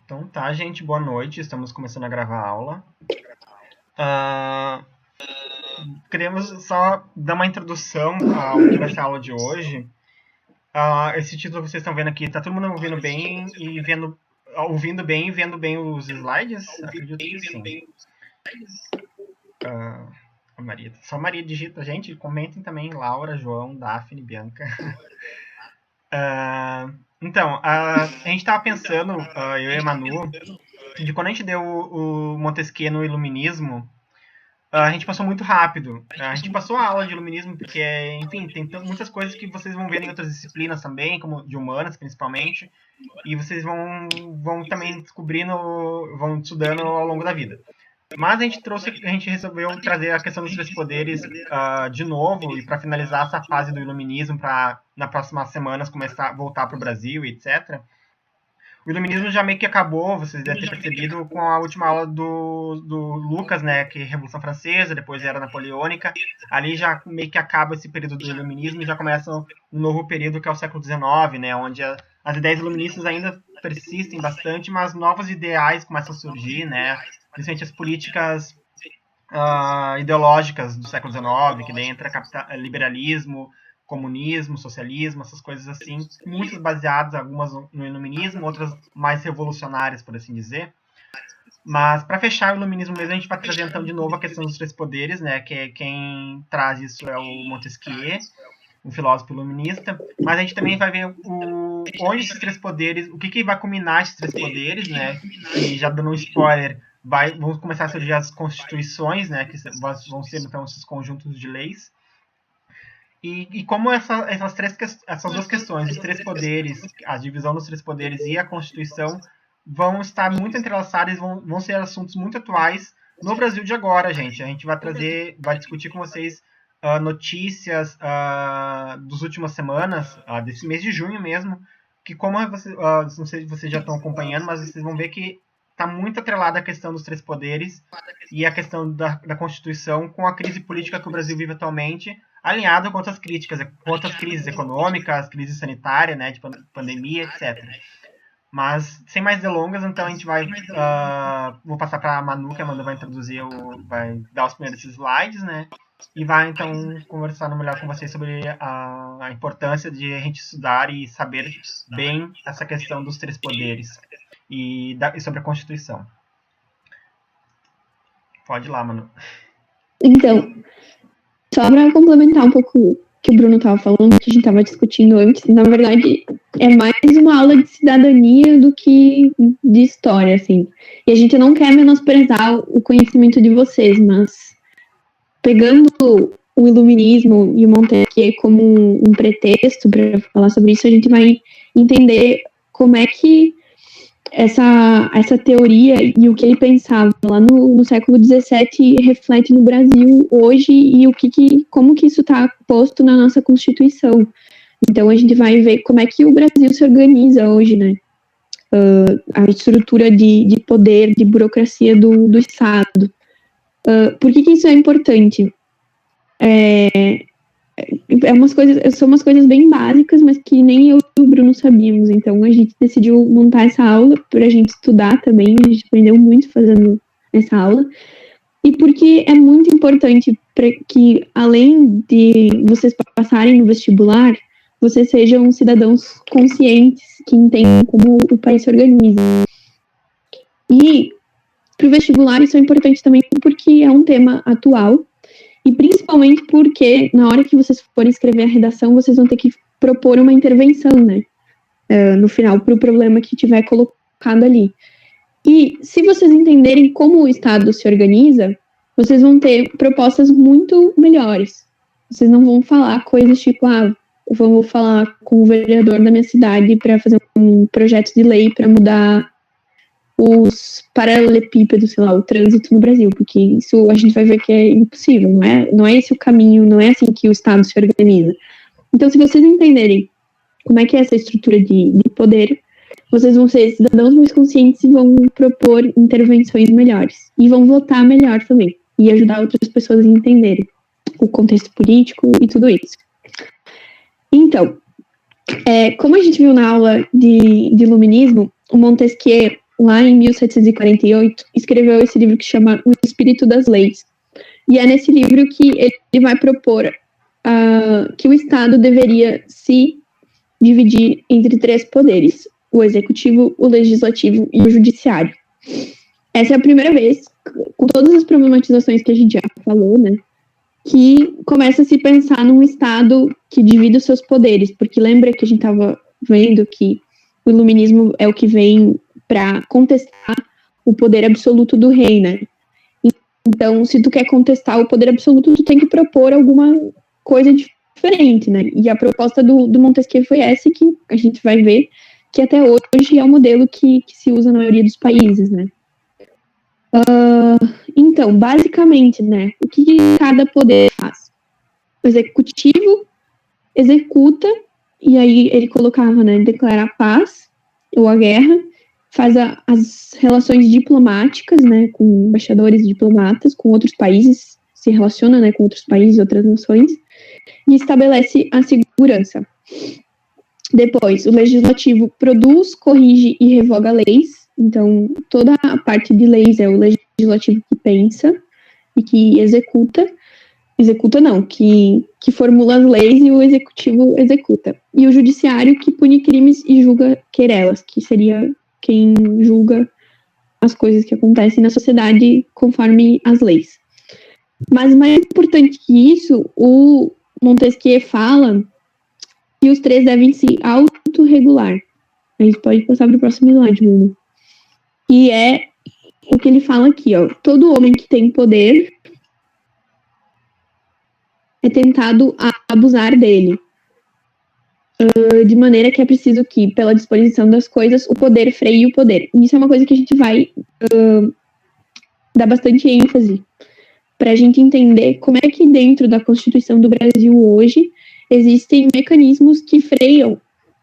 Então tá, gente, boa noite. Estamos começando a gravar a aula. Ah, Queremos só dar uma introdução ao que vai ser a aula de hoje. Esse título que vocês estão vendo aqui, tá todo mundo ouvindo bem e ouvindo bem e vendo bem os slides? Acredito que sim. A Maria, só a Maria digita, gente, comentem também, Laura, João, Daphne, Bianca. Então, a gente estava pensando, eu e a Manu, de quando a gente deu o Montesquieu no Iluminismo, a gente passou muito rápido. A gente passou a aula de Iluminismo porque, enfim, tem muitas coisas que vocês vão ver em outras disciplinas também, como de humanas principalmente, e vocês vão também descobrindo, vão estudando ao longo da vida. Mas a gente resolveu trazer a questão dos três poderes de novo, e para finalizar essa fase do Iluminismo, para nas próximas semanas começar a voltar para o Brasil, etc. O Iluminismo já meio que acabou, vocês devem ter percebido, com a última aula do Lucas, né, que é Revolução Francesa, depois era Napoleônica. Ali já meio que acaba esse período do Iluminismo e já começa um novo período que é o século XIX, né, onde as ideias iluministas ainda persistem bastante, mas novos ideais começam a surgir, né, principalmente as políticas ideológicas do século XIX, que daí entra liberalismo, comunismo, socialismo, essas coisas assim, muitas baseadas, algumas no iluminismo, outras mais revolucionárias, por assim dizer. Mas para fechar o iluminismo mesmo, a gente vai trazer então de novo a questão dos três poderes, né? Que quem traz isso é o Montesquieu, um filósofo iluminista. Mas a gente também vai ver onde esses três poderes, o que vai combinar esses três poderes, né? E já dando um spoiler, vão começar a surgir as constituições, né? Que vão ser então esses conjuntos de leis. E como essas duas questões, os três poderes, a divisão dos três poderes e a Constituição, vão estar muito entrelaçadas e vão ser assuntos muito atuais no Brasil de agora, gente. A gente vai discutir com vocês notícias das últimas semanas, desse mês de junho mesmo, que como não sei se vocês já estão acompanhando, mas vocês vão ver que está muito atrelada a questão dos três poderes e a questão da Constituição com a crise política que o Brasil vive atualmente, alinhado com outras crises econômicas, crise sanitária, né, de pandemia, etc. Mas, sem mais delongas, então a gente vou passar para a Manu, que a Manu vai introduzir, vai dar os primeiros slides, né, e vai, então, conversar melhor com vocês sobre a importância de a gente estudar e saber bem essa questão dos três poderes e sobre a Constituição. Pode ir lá, Manu. Então, só para complementar um pouco o que o Bruno estava falando, que a gente estava discutindo antes, na verdade, é mais uma aula de cidadania do que de história, assim. E a gente não quer menosprezar o conhecimento de vocês, mas pegando o iluminismo e o Montesquieu como um pretexto para falar sobre isso, a gente vai entender como é que essa teoria e o que ele pensava lá no século XVII reflete no Brasil hoje e como que isso está posto na nossa Constituição. Então a gente vai ver como é que o Brasil se organiza hoje, né? A estrutura de poder, de burocracia do Estado. Por que isso é importante? São umas coisas bem básicas, mas que nem eu e o Bruno sabíamos. Então a gente decidiu montar essa aula para a gente estudar também. A gente aprendeu muito fazendo essa aula. E porque é muito importante para que, além de vocês passarem no vestibular, vocês sejam cidadãos conscientes que entendam como o país se organiza. E para o vestibular isso é importante também porque é um tema atual. E principalmente porque, na hora que vocês forem escrever a redação, vocês vão ter que propor uma intervenção, né? No final, para o problema que tiver colocado ali. E se vocês entenderem como o Estado se organiza, vocês vão ter propostas muito melhores. Vocês não vão falar coisas tipo, vou falar com o vereador da minha cidade para fazer um projeto de lei para mudar os paralelepípedos, sei lá, o trânsito no Brasil, porque isso a gente vai ver que é impossível, não é esse o caminho, não é assim que o Estado se organiza. Então, se vocês entenderem como é que é essa estrutura de poder, vocês vão ser cidadãos mais conscientes e vão propor intervenções melhores, e vão votar melhor também, e ajudar outras pessoas a entenderem o contexto político e tudo isso. Então, como a gente viu na aula de iluminismo, o Montesquieu lá em 1748, escreveu esse livro que chama O Espírito das Leis. E é nesse livro que ele vai propor que o Estado deveria se dividir entre 3 poderes: o executivo, o legislativo e o judiciário. Essa é a primeira vez, com todas as problematizações que a gente já falou, né, que começa a se pensar num Estado que divide os seus poderes, porque lembra que a gente estava vendo que o iluminismo é o que vem para contestar o poder absoluto do rei, né? Então, se tu quer contestar o poder absoluto, tu tem que propor alguma coisa diferente, né? E a proposta do Montesquieu foi essa, que a gente vai ver que até hoje é o modelo que se usa na maioria dos países, né? Então, basicamente, né, o que cada poder faz? O executivo executa, e aí ele colocava, né, declarar a paz ou a guerra, faz as relações diplomáticas, né, com embaixadores e diplomatas, com outros países, se relaciona, né, com outros países, outras nações, e estabelece a segurança. Depois, o legislativo produz, corrige e revoga leis. Então, toda a parte de leis é o legislativo que pensa e que que formula as leis e o executivo executa. E o judiciário que pune crimes e julga querelas, que seria quem julga as coisas que acontecem na sociedade conforme as leis. Mas mais importante que isso, o Montesquieu fala que os 3 devem se autorregular. A gente pode passar para o próximo slide, Bruno. E é o que ele fala aqui, ó. Todo homem que tem poder é tentado a abusar dele. De maneira que é preciso que, pela disposição das coisas, o poder freie o poder. E isso é uma coisa que a gente vai dar bastante ênfase para a gente entender como é que dentro da Constituição do Brasil hoje existem mecanismos que freiam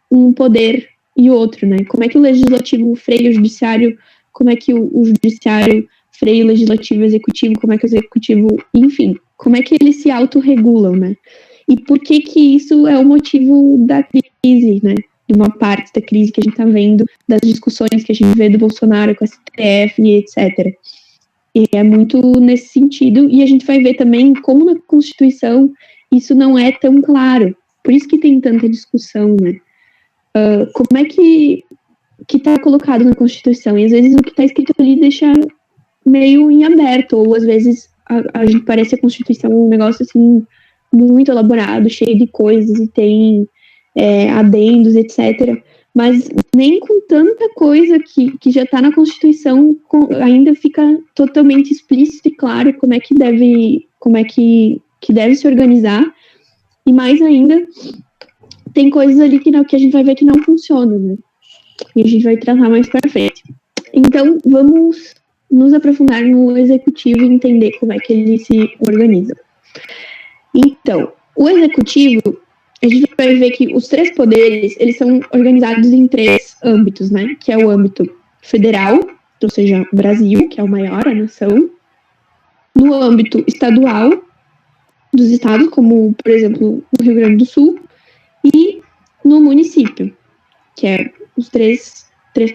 um poder e outro, né? Como é que o legislativo freia o judiciário, como é que o judiciário freia o legislativo e o executivo, como é que o executivo, enfim, como é que eles se autorregulam, né? E por que que isso é o motivo da crise, né? De uma parte da crise que a gente está vendo, das discussões que a gente vê do Bolsonaro com a STF e etc. E é muito nesse sentido, e a gente vai ver também como na Constituição isso não é tão claro. Por isso que tem tanta discussão, né? Como é que está colocado na Constituição? E às vezes o que está escrito ali deixa meio em aberto, ou às vezes a gente parece a Constituição um negócio assim muito elaborado, cheio de coisas e tem adendos, etc. Mas nem com tanta coisa que já está na Constituição ainda fica totalmente explícito e claro como é que deve se organizar. E mais ainda, tem coisas ali que a gente vai ver que não funcionam, né? E a gente vai tratar mais para frente. Então, vamos nos aprofundar no executivo e entender como é que ele se organiza. Então, o executivo, a gente vai ver que os 3 poderes, eles são organizados em 3 âmbitos, né? Que é o âmbito federal, ou seja, o Brasil, que é o maior, a nação. No âmbito estadual, dos estados, como, por exemplo, o Rio Grande do Sul. E no município, que é os 3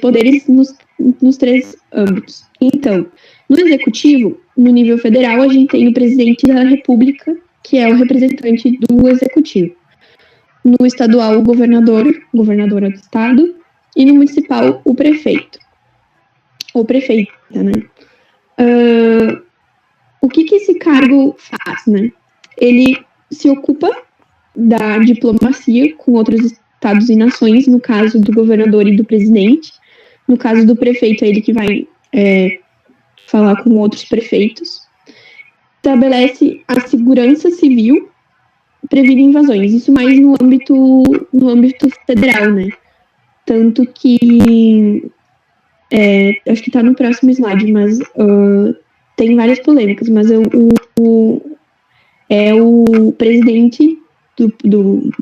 poderes nos 3 âmbitos. Então, no executivo, no nível federal, a gente tem o presidente da República, que é o representante do executivo. No estadual, o governadora do estado. E no municipal, o prefeito. Ou prefeita, né? O que esse cargo faz, né? Ele se ocupa da diplomacia com outros estados e nações, no caso do governador e do presidente. No caso do prefeito, é ele que vai falar com outros prefeitos. Estabelece a segurança civil, previne invasões. Isso mais no âmbito federal, né? Tanto que acho que está no próximo slide, mas tem várias polêmicas, mas é o presidente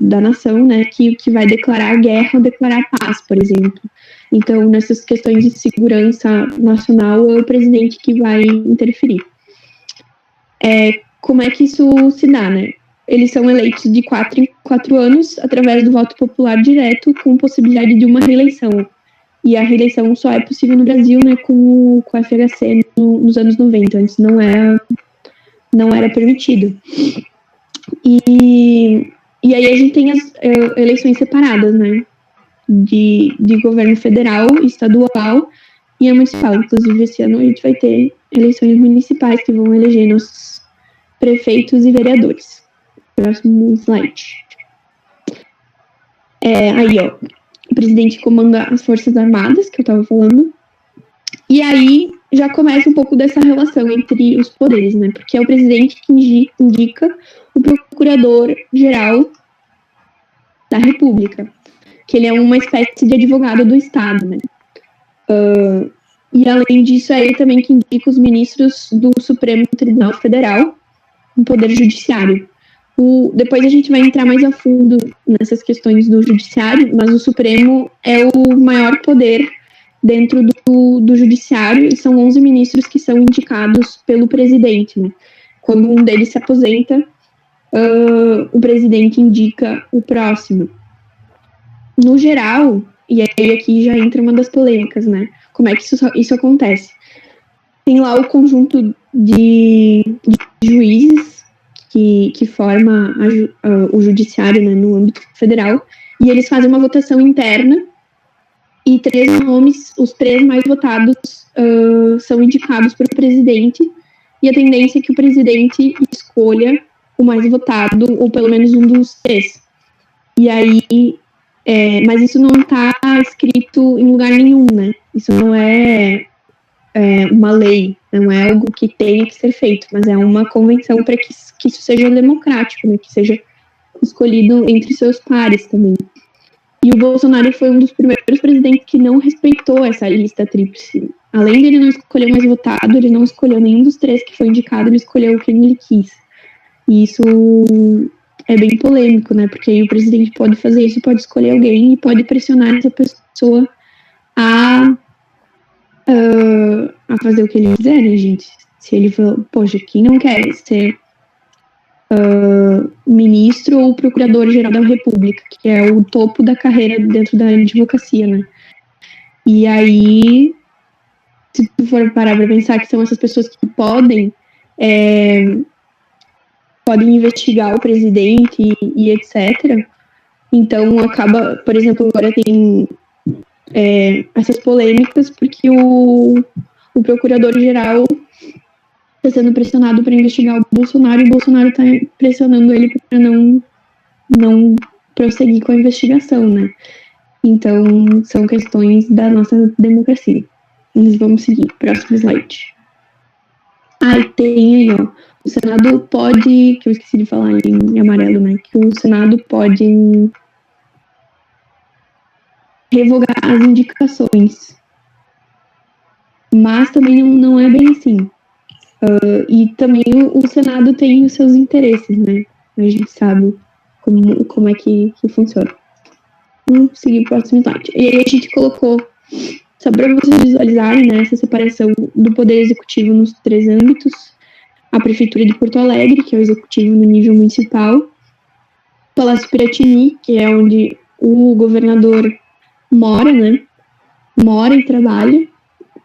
da nação, né, que vai declarar guerra ou declarar paz, por exemplo. Então, nessas questões de segurança nacional, é o presidente que vai interferir. Como é que isso se dá, né? Eles são eleitos de 4 em 4 anos, através do voto popular direto, com possibilidade de uma reeleição. E a reeleição só é possível no Brasil, né, com a FHC nos anos 90. Antes não era permitido. E aí a gente tem as eleições separadas, né, de governo federal, estadual e a municipal. Inclusive, esse ano a gente vai ter eleições municipais que vão eleger nossos prefeitos e vereadores. Próximo slide. Aí, ó, o presidente comanda as Forças Armadas, que eu estava falando. E aí já começa um pouco dessa relação entre os poderes, né? Porque é o presidente que indica o procurador-geral da República, que ele é uma espécie de advogado do Estado, né? E além disso, é ele também que indica os ministros do Supremo Tribunal Federal, no Poder Judiciário. Depois a gente vai entrar mais a fundo nessas questões do Judiciário, mas o Supremo é o maior poder dentro do Judiciário, e são 11 ministros que são indicados pelo presidente, né? Quando um deles se aposenta, o presidente indica o próximo. No geral, e aí aqui já entra uma das polêmicas, né? Como é que isso acontece? Tem lá o conjunto de juízes que forma o judiciário, né, no âmbito federal, e eles fazem uma votação interna, e 3 nomes, os 3 mais votados, são indicados pelo presidente, e a tendência é que o presidente escolha o mais votado, ou pelo menos um dos 3. E aí, mas isso não está escrito em lugar nenhum, né? Isso não é uma lei, não é algo que tenha que ser feito, mas é uma convenção para que isso seja democrático, né? Que seja escolhido entre seus pares também. E o Bolsonaro foi um dos primeiros presidentes que não respeitou essa lista tríplice. Além de ele não escolher o mais votado, ele não escolheu nenhum dos 3 que foi indicado, ele escolheu quem ele quis. E isso é bem polêmico, né? Porque aí o presidente pode fazer isso, pode escolher alguém e pode pressionar essa pessoa a fazer o que ele quiser, né, gente? Se ele for, poxa, quem não quer ser ministro ou procurador-geral da República, que é o topo da carreira dentro da advocacia, né? E aí, se tu for parar para pensar que são essas pessoas que podem investigar o presidente e etc., então acaba, por exemplo, agora tem essas polêmicas porque o procurador-geral está sendo pressionado para investigar o Bolsonaro, e o Bolsonaro está pressionando ele para não prosseguir com a investigação, né? Então, são questões da nossa democracia. Mas vamos seguir. Próximo slide. Tem aí, ó. O Senado pode, que eu esqueci de falar em amarelo, né? Que o Senado pode revogar as indicações. Mas também não é bem assim. E também o Senado tem os seus interesses, né? A gente sabe como é que funciona. Vamos seguir o próximo slide. E aí a gente colocou, só para vocês visualizarem, né, essa separação do poder executivo nos 3 âmbitos: a Prefeitura de Porto Alegre, que é o executivo no nível municipal; o Palácio Piratini, que é onde o governador mora, né? Mora e trabalha.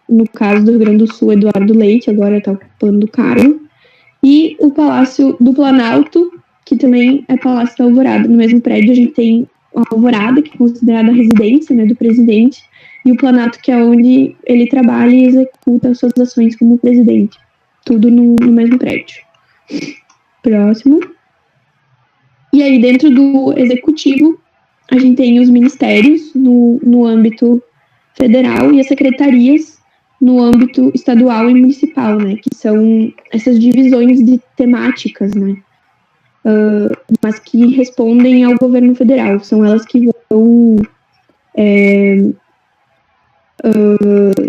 No caso do Rio Grande do Sul, Eduardo Leite, agora está ocupando o cargo. E o Palácio do Planalto, que também é Palácio da Alvorada. No mesmo prédio a gente tem a Alvorada, que é considerada a residência, né, do presidente, e o Planalto, que é onde ele trabalha e executa suas ações como presidente. Tudo no mesmo prédio. Próximo. E aí, dentro do executivo, a gente tem os ministérios no âmbito federal e as secretarias no âmbito estadual e municipal, né? Que são essas divisões de temáticas, né? Mas que respondem ao governo federal. São elas que vão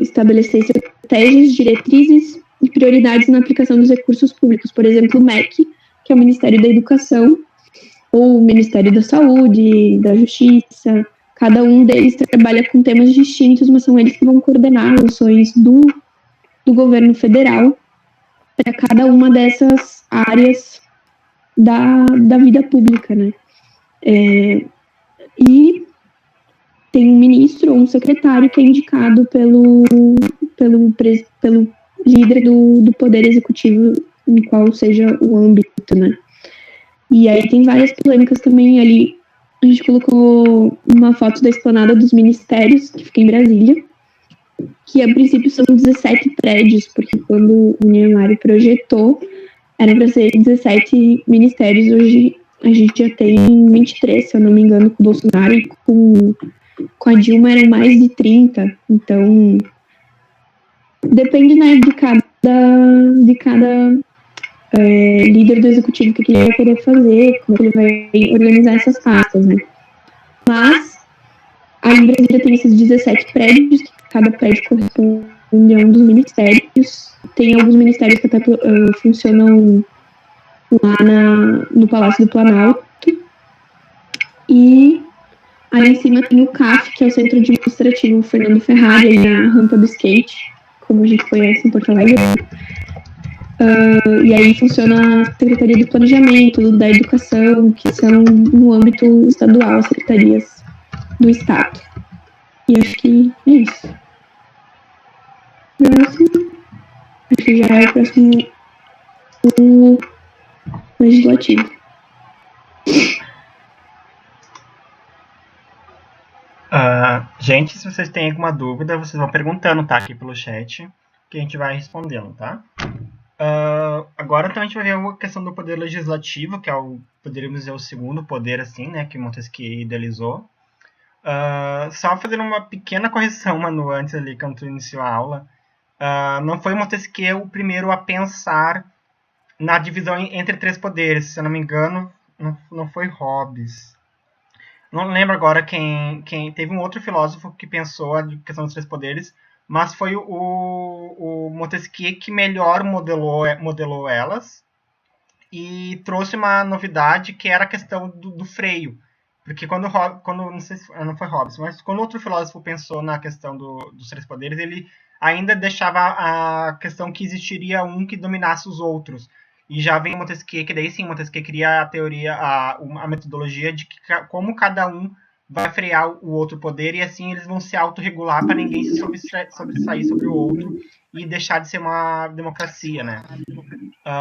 estabelecer estratégias, diretrizes e prioridades na aplicação dos recursos públicos. Por exemplo, o MEC, que é o Ministério da Educação, ou o Ministério da Saúde, da Justiça. Cada um deles trabalha com temas distintos, mas são eles que vão coordenar as ações do governo federal para cada uma dessas áreas da vida pública, né? E tem um ministro ou um secretário que é indicado pelo líder do Poder Executivo, em qual seja o âmbito, né? E aí tem várias polêmicas também ali. A gente colocou uma foto da esplanada dos ministérios, que fica em Brasília, que a princípio são 17 prédios, porque quando o Niemeyer projetou, era para ser 17 ministérios, hoje a gente já tem 23, se eu não me engano, com o Bolsonaro, e com a Dilma eram mais de 30. Então, depende, né, de cada líder do executivo, o que ele vai querer fazer, como ele vai organizar essas pastas, né. Mas, aí em Brasília tem esses 17 prédios, que cada prédio corresponde a um dos ministérios. Tem alguns ministérios que até funcionam lá no Palácio do Planalto. E aí em cima tem o CAF, que é o Centro Administrativo Fernando Ferrari, na rampa do skate, como a gente conhece em Porto Alegre. E aí funciona a Secretaria do Planejamento, da Educação, que são no âmbito estadual, as secretarias do Estado. E acho que é isso. Próximo. Acho que já é o próximo o legislativo. Gente, se vocês têm alguma dúvida, vocês vão perguntando, tá? Aqui pelo chat, que a gente vai respondendo, tá? Agora, então, a gente vai ver a questão do poder legislativo, que é poderíamos dizer, o segundo poder, assim, né? Que Montesquieu idealizou. Só fazendo uma pequena correção, Manu, antes ali, quando tu iniciou a aula. Não foi Montesquieu o primeiro a pensar na divisão entre três poderes. Se eu não me engano, não foi Hobbes. Não lembro agora quem teve um outro filósofo que pensou a questão dos três poderes, mas foi o Montesquieu que melhor modelou elas e trouxe uma novidade que era a questão do freio. Porque quando não sei se não foi Hobbes, mas quando outro filósofo pensou na questão dos três poderes, ele ainda deixava a questão que existiria um que dominasse os outros. E já vem Montesquieu, que daí sim, Montesquieu cria a teoria, a metodologia de que, como cada um vai frear o outro poder e assim eles vão se autorregular para ninguém se sobressair sobre o outro e deixar de ser uma democracia, né?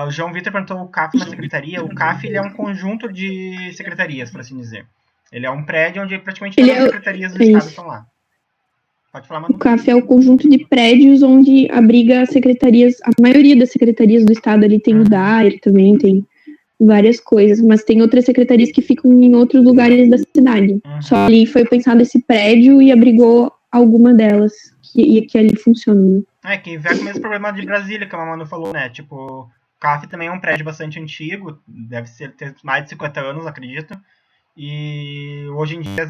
O João Vitor perguntou o CAF uma secretaria. O CAF ele é um conjunto de secretarias, por assim dizer. Ele é um prédio onde praticamente todas as secretarias do Estado estão lá. Pode falar, Manu. O CAF é o conjunto de prédios onde abriga as secretarias, a maioria das secretarias do Estado, ali tem o DAER também, tem várias coisas, mas tem outras secretarias que ficam em outros lugares da cidade. Só ali foi pensado esse prédio e abrigou alguma delas, que ali funcionam. Que vai com o mesmo problema de Brasília, que a Manu falou, né? Tipo, o CAF também é um prédio bastante antigo, deve ter mais de 50 anos, acredito. E hoje em dia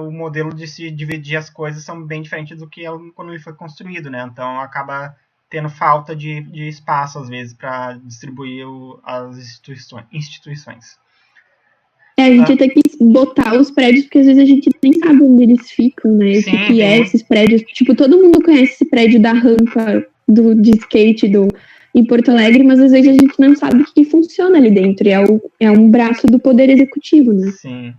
o modelo de se dividir as coisas são bem diferentes do que quando ele foi construído, né? Então acaba tendo falta de espaço, às vezes, para distribuir as instituições. A gente tem que botar os prédios, porque às vezes a gente nem sabe onde eles ficam, né? Sim, o que é esses prédios. Tipo, todo mundo conhece esse prédio da rampa de skate em Porto Alegre, mas às vezes a gente não sabe o que funciona ali dentro. É um braço do poder executivo, né? Sim.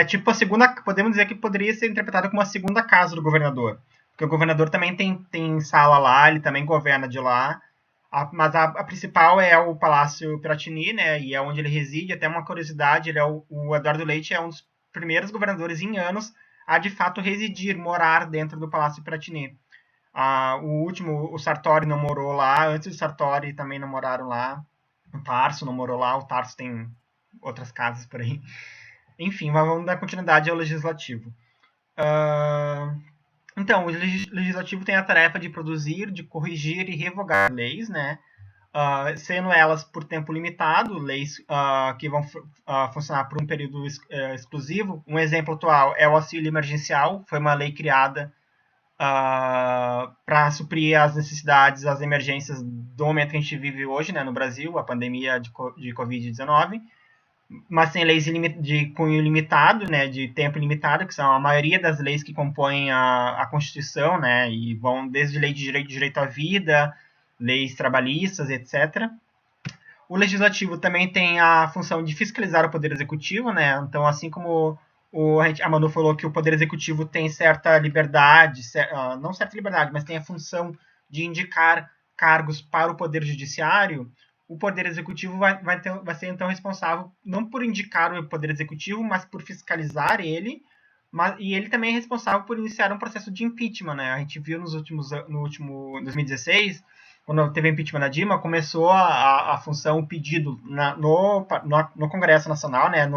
Tipo a segunda. Podemos dizer que poderia ser interpretado como a segunda casa do governador. Porque o governador também tem sala lá, ele também governa de lá. Mas a principal é o Palácio Piratini, né? E é onde ele reside. Até uma curiosidade, o Eduardo Leite é um dos primeiros governadores em anos a de fato residir, morar dentro do Palácio Piratini. O último, o Sartori, não morou lá. Antes do Sartori também não moraram lá. O Tarso não morou lá. O Tarso tem outras casas por aí. Enfim, mas vamos dar continuidade ao legislativo. Então, o legislativo tem a tarefa de produzir, de corrigir e revogar leis, né? Sendo elas por tempo limitado, leis que vão funcionar por um período exclusivo. Um exemplo atual é o auxílio emergencial, foi uma lei criada para suprir as necessidades, as emergências do momento que a gente vive hoje, né, no Brasil, a pandemia de Covid-19, mas tem leis de cunho limitado, né, de tempo limitado, que são a maioria das leis que compõem a Constituição, né, e vão desde lei de direito à vida, leis trabalhistas, etc. O Legislativo também tem a função de fiscalizar o Poder Executivo, né, então assim como A Manu falou que o Poder Executivo tem certa liberdade, não certa liberdade, mas tem a função de indicar cargos para o Poder Judiciário. O Poder Executivo vai ser, então, responsável não por indicar o Poder Executivo, mas por fiscalizar ele, e ele também é responsável por iniciar um processo de impeachment, né? A gente viu no último 2016, quando teve o impeachment da Dilma, começou a função, o pedido no Congresso Nacional, né?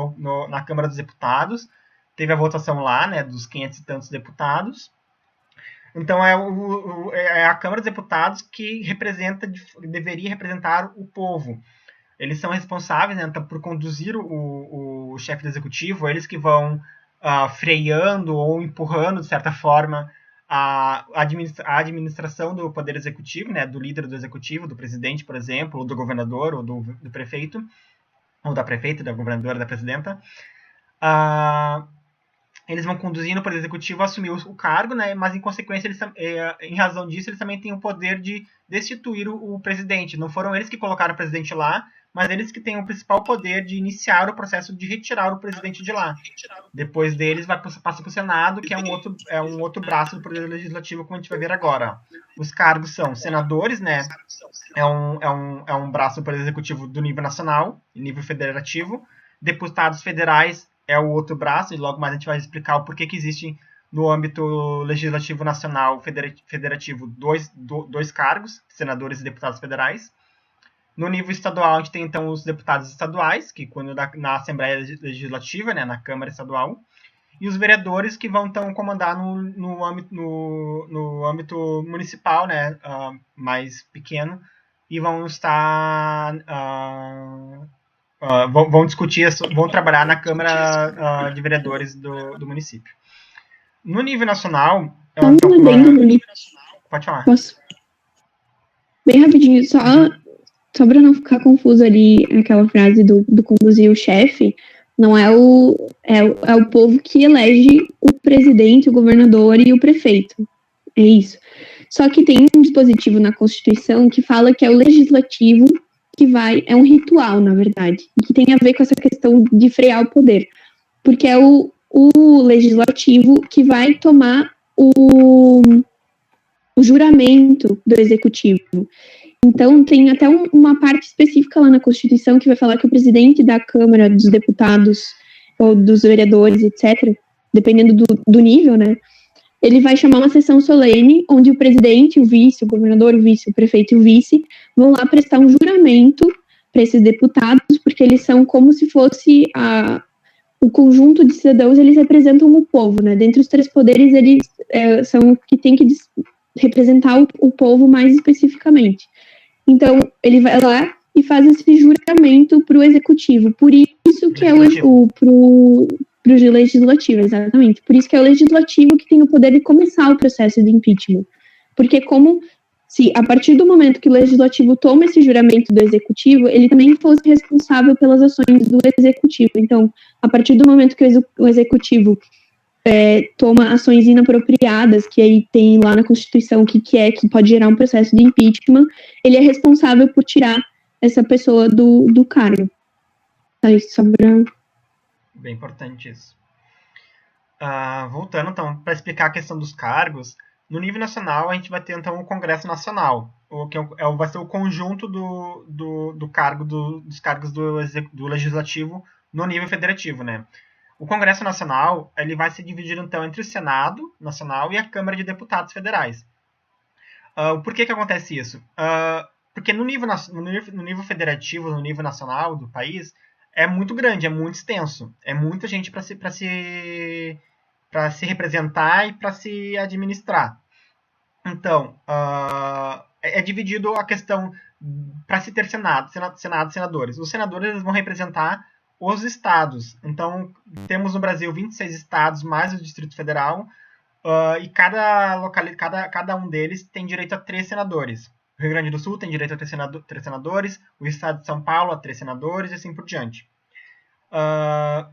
Na Câmara dos Deputados, teve a votação lá, né, dos 500 e tantos deputados. Então é a Câmara dos Deputados que deveria representar o povo. Eles são responsáveis, né, então, por conduzir o chefe do executivo, eles que vão freando ou empurrando, de certa forma, a administração do poder executivo, né, do líder do executivo, do presidente, por exemplo, ou do governador, ou do prefeito, ou da prefeita, da governadora, da presidenta. Eles vão conduzindo o poder executivo a assumir o cargo, né? Mas, em consequência, em razão disso, eles também têm o poder de destituir o presidente. Não foram eles que colocaram o presidente lá, mas eles que têm o principal poder de iniciar o processo de retirar o presidente de lá. Depois deles, passa para o Senado, que é um outro braço do poder legislativo, como a gente vai ver agora. Os cargos são senadores, né? É um braço do poder executivo do nível nacional, nível federativo. Deputados federais é o outro braço, e logo mais a gente vai explicar o porquê que existe no âmbito legislativo nacional federativo dois cargos, senadores e deputados federais. No nível estadual, a gente tem, então, os deputados estaduais, que quando na Assembleia Legislativa, né, na Câmara Estadual, e os vereadores, que vão, então, comandar no âmbito municipal, né, mais pequeno, e vão estar... vão discutir, vão trabalhar na Câmara de Vereadores do município. No nível nacional... Pode falar. Posso? Bem rapidinho, só para não ficar confuso ali, aquela frase do conduzir o chefe, não é o povo que elege o presidente, o governador e o prefeito. É isso. Só que tem um dispositivo na Constituição que fala que é o legislativo é um ritual, na verdade, que tem a ver com essa questão de frear o poder. Porque é o legislativo que vai tomar o juramento do executivo. Então, tem até uma parte específica lá na Constituição que vai falar que o presidente da Câmara dos Deputados ou dos vereadores, etc., dependendo do nível, né, ele vai chamar uma sessão solene onde o presidente, o vice, o governador, o vice, o prefeito e o vice vão lá prestar um juramento para esses deputados, porque eles são como se fosse o conjunto de cidadãos, eles representam o povo, né? Dentre os três poderes, eles são que tem que representar o povo mais especificamente. Então, ele vai lá e faz esse juramento para o executivo. Por isso que é para o legislativo, exatamente. Por isso que é o legislativo que tem o poder de começar o processo de impeachment. Porque se a partir do momento que o legislativo toma esse juramento do executivo, ele também fosse responsável pelas ações do executivo. Então, a partir do momento que o executivo toma ações inapropriadas, que aí tem lá na Constituição que pode gerar um processo de impeachment, ele é responsável por tirar essa pessoa do cargo. Aí, Bem importante isso. Voltando, então, para explicar a questão dos cargos, no nível nacional a gente vai ter, então, o Congresso Nacional, que vai ser o conjunto dos cargos do Legislativo no nível federativo, né? O Congresso Nacional ele vai se dividir, então, entre o Senado Nacional e a Câmara de Deputados Federais. Por que acontece isso? Porque no nível federativo, no nível nacional do país, é muito grande, é muito extenso. É muita gente para se representar e para se administrar. Então, é dividido a questão para se ter Senado e senadores. Os senadores eles vão representar os estados. Então, temos no Brasil 26 estados, mais o Distrito Federal, e cada um deles tem direito a 3 senadores. O Rio Grande do Sul tem direito a 3 senadores, o estado de São Paulo a 3 senadores, e assim por diante.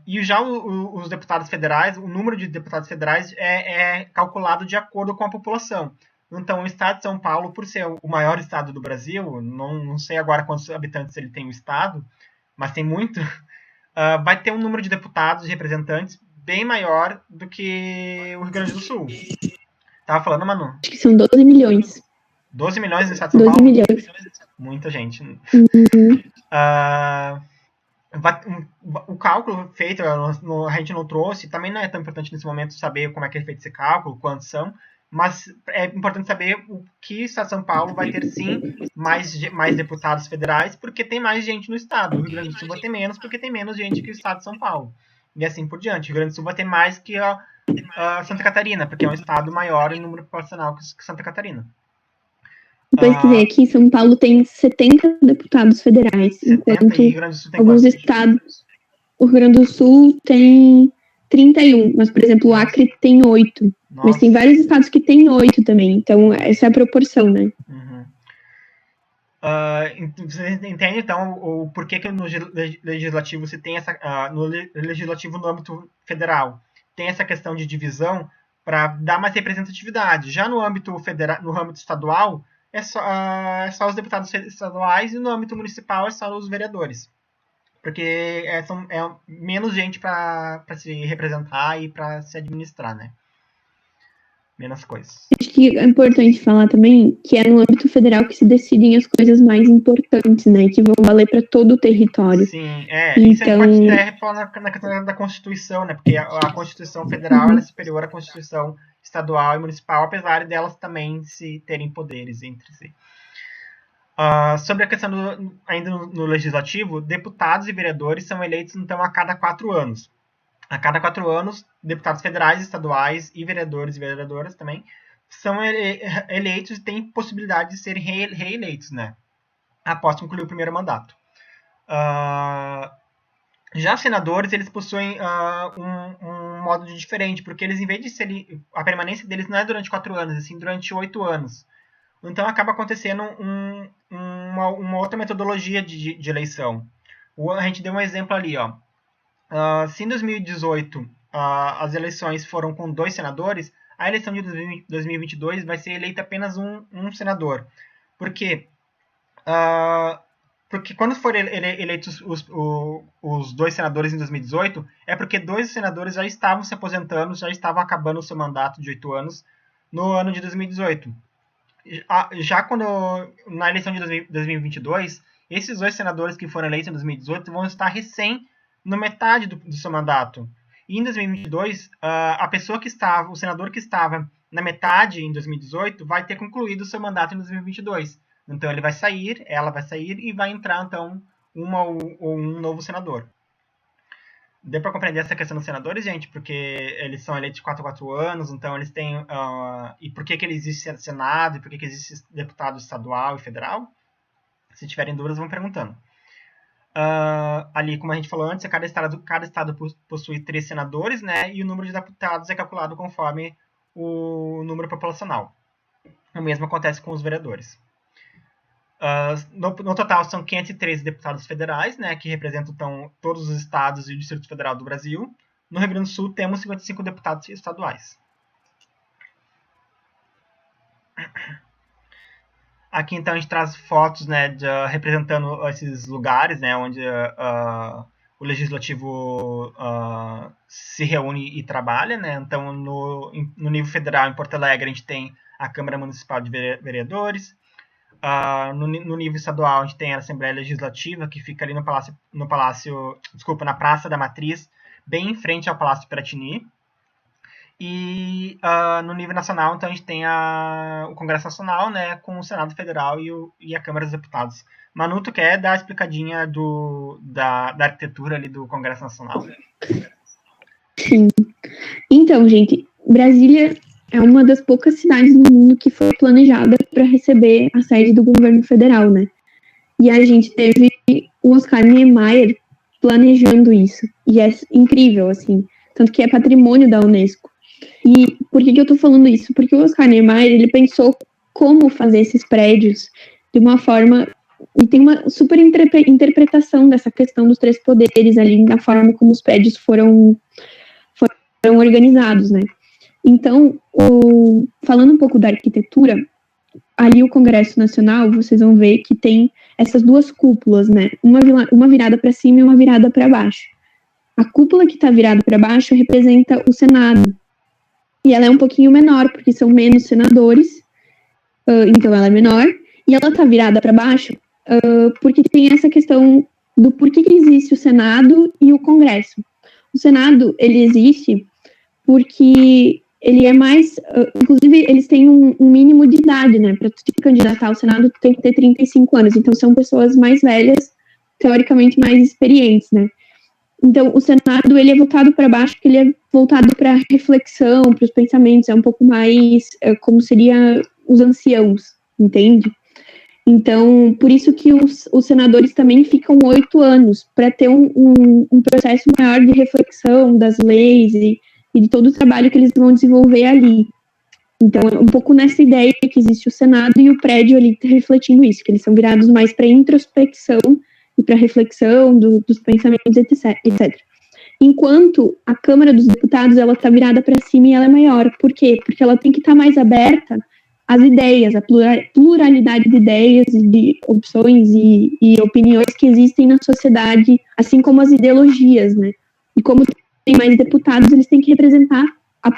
E já os deputados federais, o número de deputados federais é calculado de acordo com a população. Então, o estado de São Paulo, por ser o maior estado do Brasil, não sei agora quantos habitantes ele tem o estado, mas tem muito, vai ter um número de deputados e representantes bem maior do que o Rio Grande do Sul. Tava falando, Manu? Acho que são 12 milhões. 12 milhões no estado de São 12 Paulo? milhões. Muita gente. Uhum. O cálculo feito, a gente não trouxe, também não é tão importante nesse momento saber como é que é feito esse cálculo, quantos são, mas é importante saber o que o estado de São Paulo vai ter, sim, mais deputados federais, porque tem mais gente no estado. O Rio Grande do Sul vai ter menos, porque tem menos gente que o estado de São Paulo. E assim por diante. O Rio Grande do Sul vai ter mais que a Santa Catarina, porque é um estado maior em número proporcional que Santa Catarina. Pesquisei aqui, São Paulo tem 70 deputados federais, 70, enquanto e Rio Grande do Sul tem alguns quantos? estados... O Rio Grande do Sul tem 31, mas, por exemplo, o Acre tem 8. Nossa. Mas tem vários estados que tem 8 também, então essa é a proporção, né? Uhum. Você entende, então, o porquê que no legislativo se tem essa... no legislativo no âmbito federal tem essa questão de divisão para dar mais representatividade. Já no âmbito federal, no âmbito estadual, é só os deputados estaduais, e no âmbito municipal é só os vereadores. Porque é menos gente para se representar e para se administrar, né? Menos coisas. Acho que é importante falar também que é no âmbito federal que se decidem as coisas mais importantes, né? Que vão valer para todo o território. Sim, isso a gente pode até falar na questão da Constituição, né? Porque a Constituição Federal ela é superior à Constituição Estadual e Municipal, apesar delas também se terem poderes entre si. Sobre a questão ainda no Legislativo, deputados e vereadores são eleitos, então, a cada 4 anos. A cada 4 anos, deputados federais, estaduais e vereadores e vereadoras também são eleitos e têm possibilidade de serem reeleitos, né? Após concluir o primeiro mandato. Já os senadores, eles possuem um modo diferente, porque eles, em vez de serem... A permanência deles não é durante 4 anos, assim, durante 8 anos. Então, acaba acontecendo uma outra metodologia de eleição. A gente deu um exemplo ali, ó. Se em 2018 as eleições foram com 2 senadores, a eleição de 2022 vai ser eleita apenas um senador. Por quê? Porque quando forem eleitos os 2 senadores em 2018, é porque 2 senadores já estavam se aposentando, já estavam acabando o seu mandato de 8 anos no ano de 2018. Já na eleição de 2022, esses 2 senadores que foram eleitos em 2018 vão estar recém na metade do seu mandato. E em 2022, o senador que estava na metade em 2018 vai ter concluído o seu mandato em 2022. Então ela vai sair e vai entrar, então, um novo senador. Deu para compreender essa questão dos senadores, gente? Porque eles são eleitos de 4 a 4 anos, então eles têm... e por que existe Senado, e por que existe deputado estadual e federal? Se tiverem dúvidas, vão perguntando. Ali, como a gente falou antes, cada estado possui 3 senadores, né? E o número de deputados é calculado conforme o número populacional. O mesmo acontece com os vereadores. No total, são 513 deputados federais, né, que representam então, todos os estados e o Distrito Federal do Brasil. No Rio Grande do Sul, temos 55 deputados estaduais. Aqui, então, a gente traz fotos, né, representando esses lugares, né, onde o Legislativo se reúne e trabalha, né. Então, no nível federal, em Porto Alegre, a gente tem a Câmara Municipal de Vereadores. No nível estadual, a gente tem a Assembleia Legislativa, que fica ali na Praça da Matriz, bem em frente ao Palácio Piratini. E no nível nacional, então, a gente tem o Congresso Nacional, né, com o Senado Federal e a Câmara dos Deputados. Manu, tu quer dar a explicadinha da arquitetura ali do Congresso Nacional? Sim. Então, gente, Brasília é uma das poucas cidades no mundo que foi planejada para receber a sede do governo federal, né? E a gente teve o Oscar Niemeyer planejando isso. E é incrível, assim. Tanto que é patrimônio da Unesco. E por que eu tô falando isso? Porque o Oscar Niemeyer, ele pensou como fazer esses prédios de uma forma... E tem uma super interpretação dessa questão dos 3 poderes ali, na forma como os prédios foram organizados, né? Então, falando um pouco da arquitetura, ali o Congresso Nacional, vocês vão ver que tem essas 2 cúpulas, né? Uma virada para cima e uma virada para baixo. A cúpula que está virada para baixo representa o Senado. E ela é um pouquinho menor, porque são menos senadores, então ela é menor. E ela está virada para baixo porque tem essa questão do porquê que existe o Senado e o Congresso. O Senado, ele existe porque ele é mais... inclusive, eles têm um mínimo de idade, né? Para te candidatar ao Senado, tu tem que ter 35 anos. Então, são pessoas mais velhas, teoricamente mais experientes, né? Então, o Senado, ele é voltado para baixo, porque ele é voltado para a reflexão, para os pensamentos, é um pouco mais como seria os anciãos, entende? Então, por isso que os senadores também ficam 8 anos, para ter um processo maior de reflexão das leis e de todo o trabalho que eles vão desenvolver ali. Então, é um pouco nessa ideia que existe o Senado e o prédio ali refletindo isso, que eles são virados mais para introspecção e para reflexão dos pensamentos, etc. Enquanto a Câmara dos Deputados, ela está virada para cima e ela é maior. Por quê? Porque ela tem que estar mais aberta às ideias, à pluralidade de ideias e de opções e opiniões que existem na sociedade, assim como as ideologias, né? E como tem mais deputados, eles têm que representar a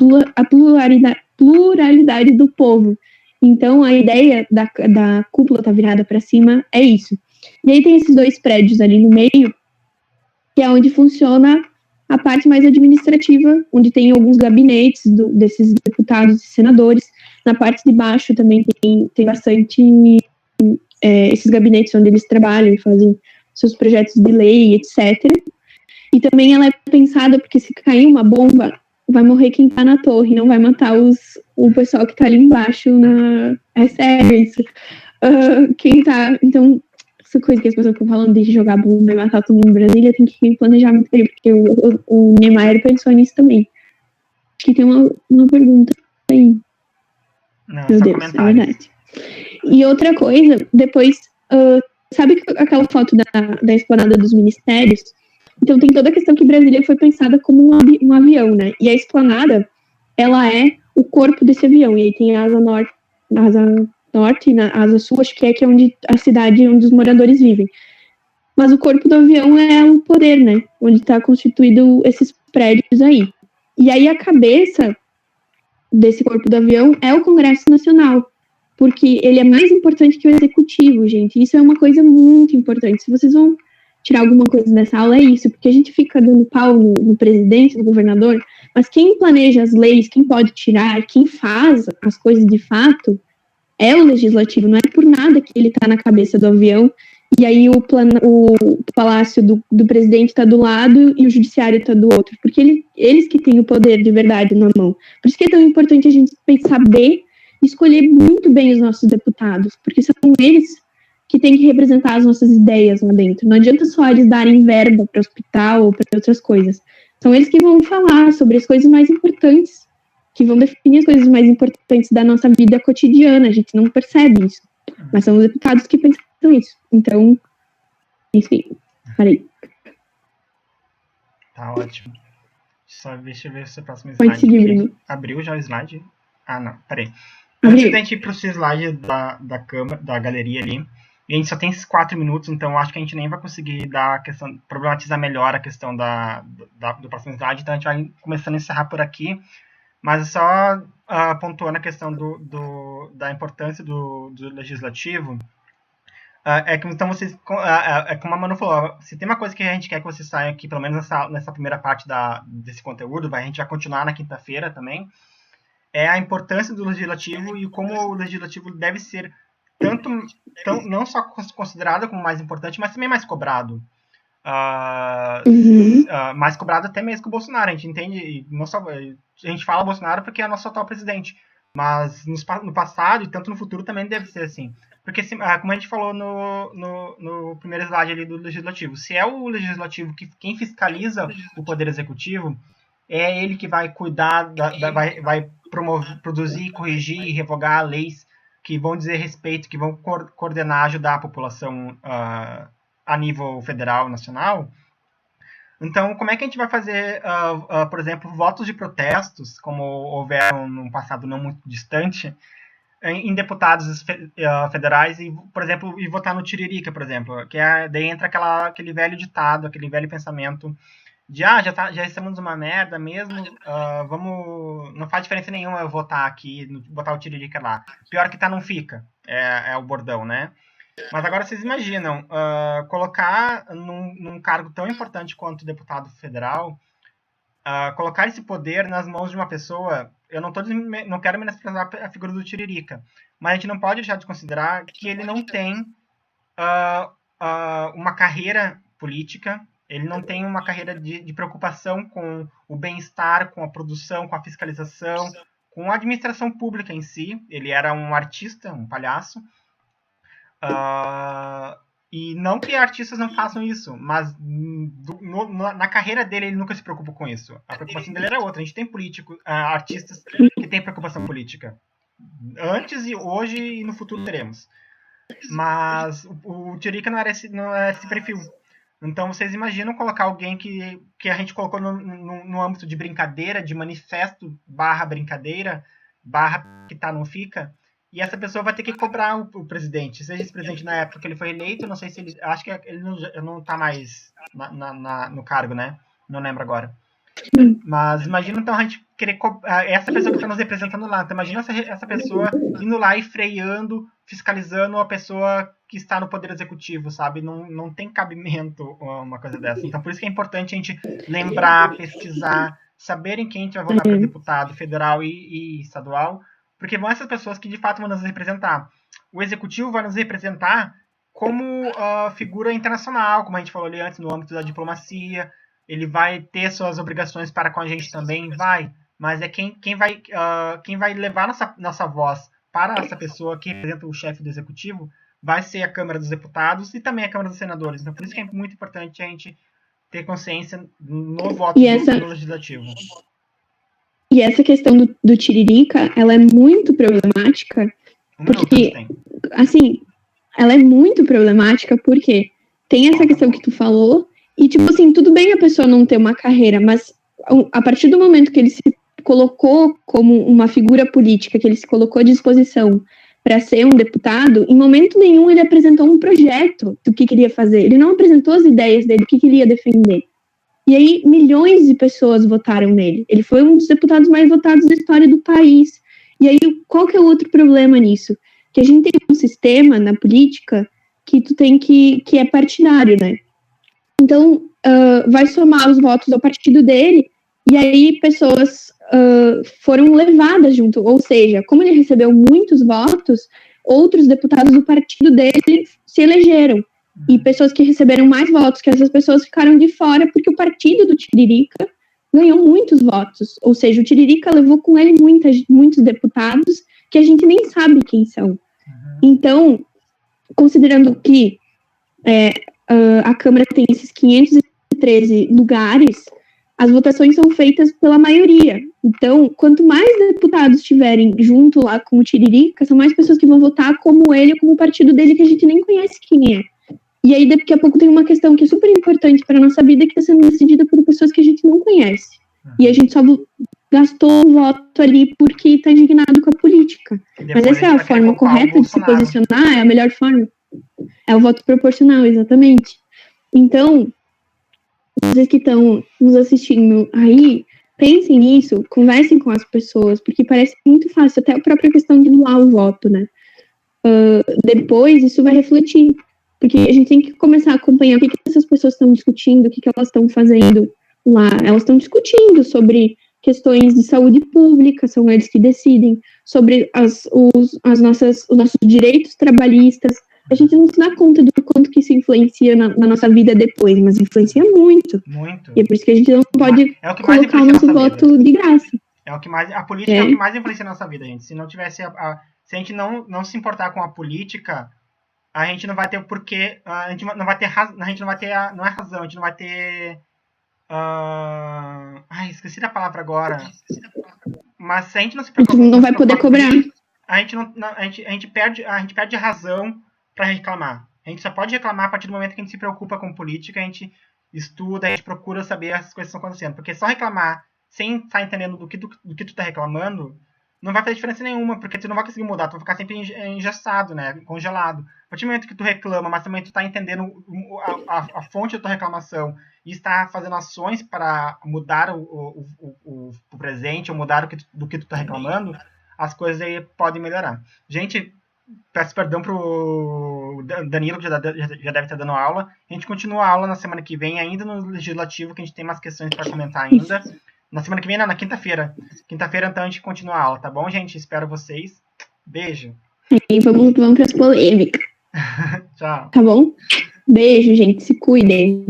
pluralidade do povo. Então, a ideia da cúpula tá virada para cima é isso. E aí tem esses dois prédios ali no meio, que é onde funciona a parte mais administrativa, onde tem alguns gabinetes desses deputados e senadores. Na parte de baixo também tem bastante esses gabinetes onde eles trabalham e fazem seus projetos de lei, etc. E também ela é pensada porque se cair uma bomba, vai morrer quem tá na torre, não vai matar o pessoal que tá ali embaixo. É sério isso. Quem tá... Então, essa coisa que as pessoas ficam falando de jogar bomba e matar todo mundo em Brasília, tem que planejar muito bem, porque o Niemeyer pensou nisso também. Acho que tem uma pergunta aí. Não, Meu só Deus, comentários. é verdade. E outra coisa, depois, sabe aquela foto da esplanada dos ministérios? Então tem toda a questão que Brasília foi pensada como um avião, né? E a esplanada, ela é o corpo desse avião. E aí tem a asa norte e na asa sul, acho que é onde a cidade onde os moradores vivem. Mas o corpo do avião é o poder, né? Onde está constituído esses prédios aí. E aí a cabeça desse corpo do avião é o Congresso Nacional, porque ele é mais importante que o executivo, gente. Isso é uma coisa muito importante. Se vocês vão tirar alguma coisa dessa aula, é isso, porque a gente fica dando pau no presidente, no governador, mas quem planeja as leis, quem pode tirar, quem faz as coisas de fato, é o legislativo. Não é por nada que ele está na cabeça do avião e aí o palácio do presidente está do lado e o judiciário está do outro, porque eles que têm o poder de verdade na mão. Por isso que é tão importante a gente saber escolher muito bem os nossos deputados, porque são eles que têm que representar as nossas ideias lá dentro. Não adianta só eles darem verba para hospital ou para outras coisas. São eles que vão falar sobre as coisas mais importantes, que vão definir as coisas mais importantes da nossa vida cotidiana. A gente não percebe isso, mas são os deputados que pensam isso. Então, enfim, falei. Tá ótimo. Deixa eu ver se o próximo Pode slide seguir, aqui. Bruno. Abriu já o slide? Ah, não, peraí. Antes da gente ir pro slide da câmera, da galeria ali, e a gente só tem esses 4 minutos, então eu acho que a gente nem vai conseguir problematizar melhor a questão do próximo slide, então a gente vai começando a encerrar por aqui, mas só pontuando a questão da importância do legislativo. É que então vocês, como a Manu falou, se tem uma coisa que a gente quer que vocês saiam aqui, pelo menos nessa primeira parte desse conteúdo, a gente vai continuar na quinta-feira também, é a importância do legislativo e como o legislativo deve ser não só considerado como mais importante, mas também mais cobrado. Mais cobrado até mesmo que o Bolsonaro. A gente entende, não só, a gente fala Bolsonaro porque é o nosso atual presidente, mas no passado e tanto no futuro também deve ser assim. Porque, como a gente falou no primeiro slide ali do legislativo, se é o legislativo quem fiscaliza o poder executivo, é ele que vai cuidar, vai produzir, corrigir e revogar leis que vão dizer respeito, que vão coordenar, ajudar a população a nível federal, nacional. Então, como é que a gente vai fazer, por exemplo, votos de protestos, como houveram num passado não muito distante, em deputados federais, e, por exemplo, votar no Tiririca, por exemplo, que daí entra aquele velho ditado, aquele velho pensamento já estamos numa merda mesmo, vamos, não faz diferença nenhuma eu votar aqui, botar o Tiririca lá. Pior que tá, não fica, é o bordão, né? Mas agora vocês imaginam, colocar num cargo tão importante quanto deputado federal, colocar esse poder nas mãos de uma pessoa, eu não quero menosprezar a figura do Tiririca, mas a gente não pode deixar de considerar que ele não tem uma carreira política, ele não tem uma carreira de preocupação com o bem-estar, com a produção, com a fiscalização, com a administração pública em si. Ele era um artista, um palhaço. E não que artistas não façam isso, mas na carreira dele ele nunca se preocupou com isso. A preocupação dele era outra. A gente tem artistas que têm preocupação política. Antes e hoje e no futuro teremos. Mas o Tiririca não era esse perfil. Então vocês imaginam colocar alguém que a gente colocou no âmbito de brincadeira, de manifesto / brincadeira, / que tá, não fica, e essa pessoa vai ter que cobrar o presidente. Seja esse presidente na época que ele foi eleito, não sei se ele. Acho que ele não tá mais no cargo, né? Não lembro agora. Mas imagina então a gente querer essa pessoa que está nos representando lá. Então imagina essa pessoa indo lá e freando, fiscalizando a pessoa que está no poder executivo, sabe? Não tem cabimento uma coisa dessa. Então por isso que é importante a gente lembrar, pesquisar, saber em quem a gente vai votar para deputado federal e estadual, porque vão essas pessoas que de fato vão nos representar. O executivo vai nos representar como figura internacional, como a gente falou ali antes, no âmbito da diplomacia. Ele vai ter suas obrigações para com a gente também, mas é quem vai levar nossa voz para essa pessoa que representa o chefe do executivo vai ser a Câmara dos Deputados e também a Câmara dos Senadores. Então, por isso que é muito importante a gente ter consciência no voto no legislativo. E essa questão do Tiririca, ela é muito problemática, porque, assim, ela é muito problemática porque tem essa questão que tu falou, e, tipo assim, tudo bem a pessoa não ter uma carreira, mas a partir do momento que ele se colocou como uma figura política, que ele se colocou à disposição para ser um deputado, em momento nenhum ele apresentou um projeto do que queria fazer. Ele não apresentou as ideias dele, o que queria defender. E aí, milhões de pessoas votaram nele. Ele foi um dos deputados mais votados da história do país. E aí, qual que é o outro problema nisso? Que a gente tem um sistema na política que tu tem que é partidário, né? Então, vai somar os votos ao partido dele, e aí pessoas foram levadas junto. Ou seja, como ele recebeu muitos votos, outros deputados do partido dele se elegeram. E pessoas que receberam mais votos que essas pessoas ficaram de fora, porque o partido do Tiririca ganhou muitos votos. Ou seja, o Tiririca levou com ele muitos deputados que a gente nem sabe quem são. Então, considerando que a Câmara tem esses 513 lugares, as votações são feitas pela maioria. Então, quanto mais deputados estiverem junto lá com o Tiririca, são mais pessoas que vão votar como ele ou como o partido dele, que a gente nem conhece quem é. E aí, daqui a pouco, tem uma questão que é super importante para a nossa vida, que está sendo decidida por pessoas que a gente não conhece. E a gente só gastou o voto ali porque está indignado com a política. Mas essa é a forma correta de se posicionar, é a melhor forma. É o voto proporcional, exatamente. Então, vocês que estão nos assistindo aí, pensem nisso, conversem com as pessoas, porque parece muito fácil, até a própria questão de anular o voto, né? Depois, isso vai refletir. Porque a gente tem que começar a acompanhar o que essas pessoas estão discutindo, o que elas estão fazendo lá. Elas estão discutindo sobre questões de saúde pública, são eles que decidem, sobre os nossos direitos trabalhistas. A gente não se dá conta do quanto que isso influencia na nossa vida depois, mas influencia muito. Muito. E é por isso que a gente não pode colocar o nosso voto de graça. A política é o que mais influencia na nossa vida, gente. Se não tivesse se a gente não se importar com a política, a gente não vai ter o porquê, a gente não vai ter não é razão, a gente não vai ter esqueci da palavra agora. Mas se a gente não se preocupa, não vai poder cobrar. A gente perde a razão para reclamar. A gente só pode reclamar a partir do momento que a gente se preocupa com política, a gente estuda, a gente procura saber as coisas que estão acontecendo. Porque só reclamar sem estar entendendo do que tu está reclamando, não vai fazer diferença nenhuma, porque tu não vai conseguir mudar, tu vai ficar sempre engessado, né, congelado. A partir do momento que tu reclama, mas também tu tá entendendo a fonte da tua reclamação e está fazendo ações para mudar o presente ou mudar do que tu tá reclamando, as coisas aí podem melhorar. Gente, peço perdão pro Danilo, que já deve estar dando aula. A gente continua a aula na semana que vem, ainda no Legislativo, que a gente tem umas questões para comentar ainda. Na semana que vem, não, na quinta-feira. Quinta-feira, então, a gente continua a aula, tá bom, gente? Espero vocês. Beijo. E vamos para as polêmicas. Tchau. Tá bom? Beijo, gente. Se cuidem.